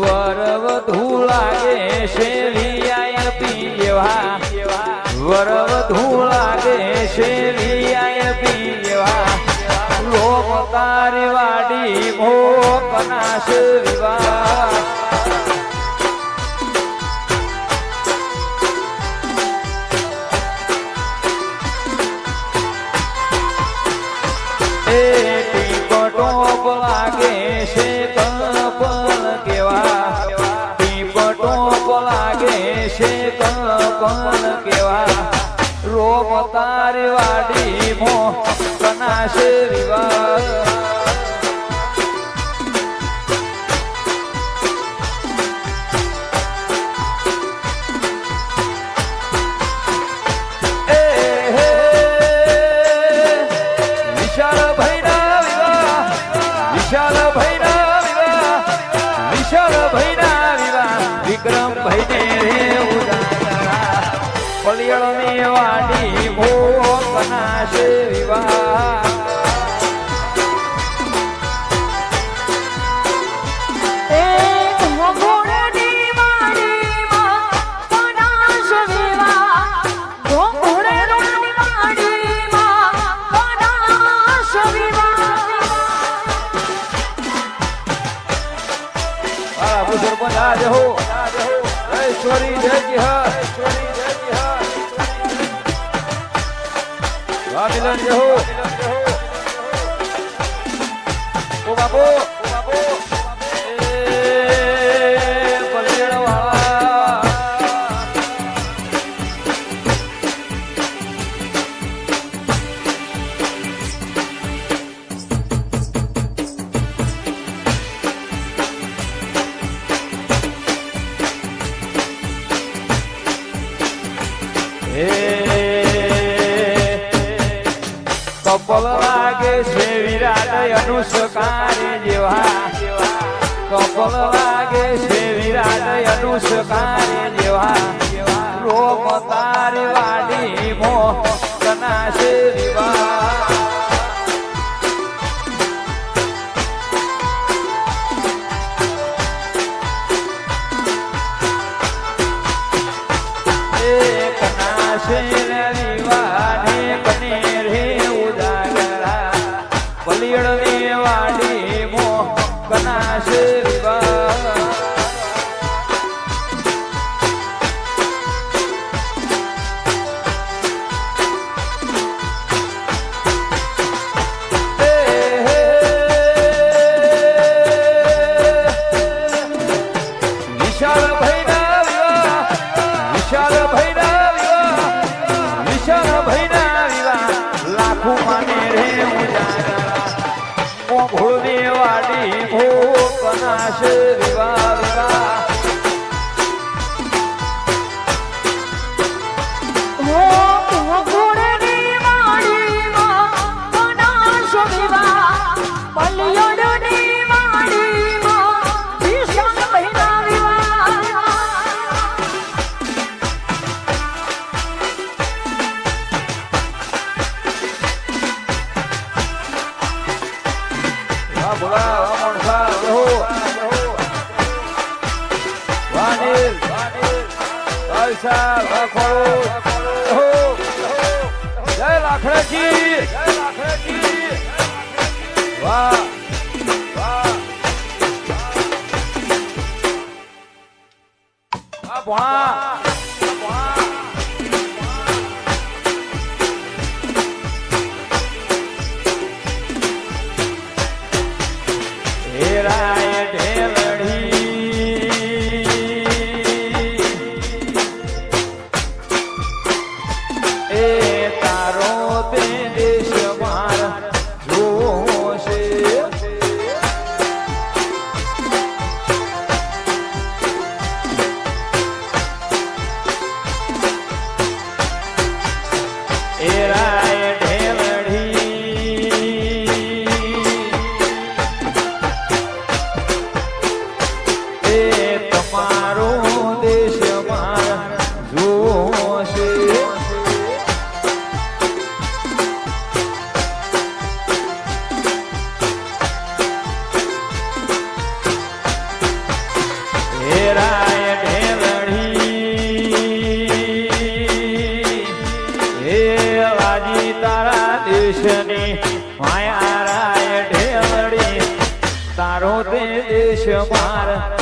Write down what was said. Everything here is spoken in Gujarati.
વરવધુ લાગે છે વીઆઈપી જેવા, વરવધુ લાગે છે વીઆઈપી જેવા, લોક તારી વાડી મોકનાશ વિવાહ. ટીપટોપ લાગે છે કપલ કેવા, ટીપટોપ લાગે છે કપલ કેવા, રોમ તારી વાડી મો કનાશ વિવાહ. વિક્રમ ભાઈ ને રે ઉદારા પલિયળ ની વાડી ભોકનાશ વિવાહ. ईश्वरी जय जी हा, मिलन जय हो ओ बाबू पलियड़ वाला કપલ લાગે છે વિરાટ અનુષ્કારી જેવા, કપલ લાગે છે વિરાટ અનુષ્કારી જેવા, રોમ તારી વાડી મો કનાશ વિવાહ. કનાશ વિવાહ ને કને રે પલિયળ ની વાડી મો કનાશ વિવાહ. વિશાળ ભાઈ ના વિવાહ, વિશાળ ભાઈ ના વિવાહ, વિશાળ ભાઈ ના વિવાહ, લાખો માને રે ઉજાગરા ભોળની વાડી ભોકનાશ વિવાહ વિવાહ. જય લાખડાજી, વાહ વાહ ભણા રાય ઢેલડી તારો તે દેશ મારા જોશે. એ રાય ઢેલડી તમારો દેશ મારા જોશે. એ લાજી તારા દેશની માયા રાય ઢેલડી તારો તે દેશ માર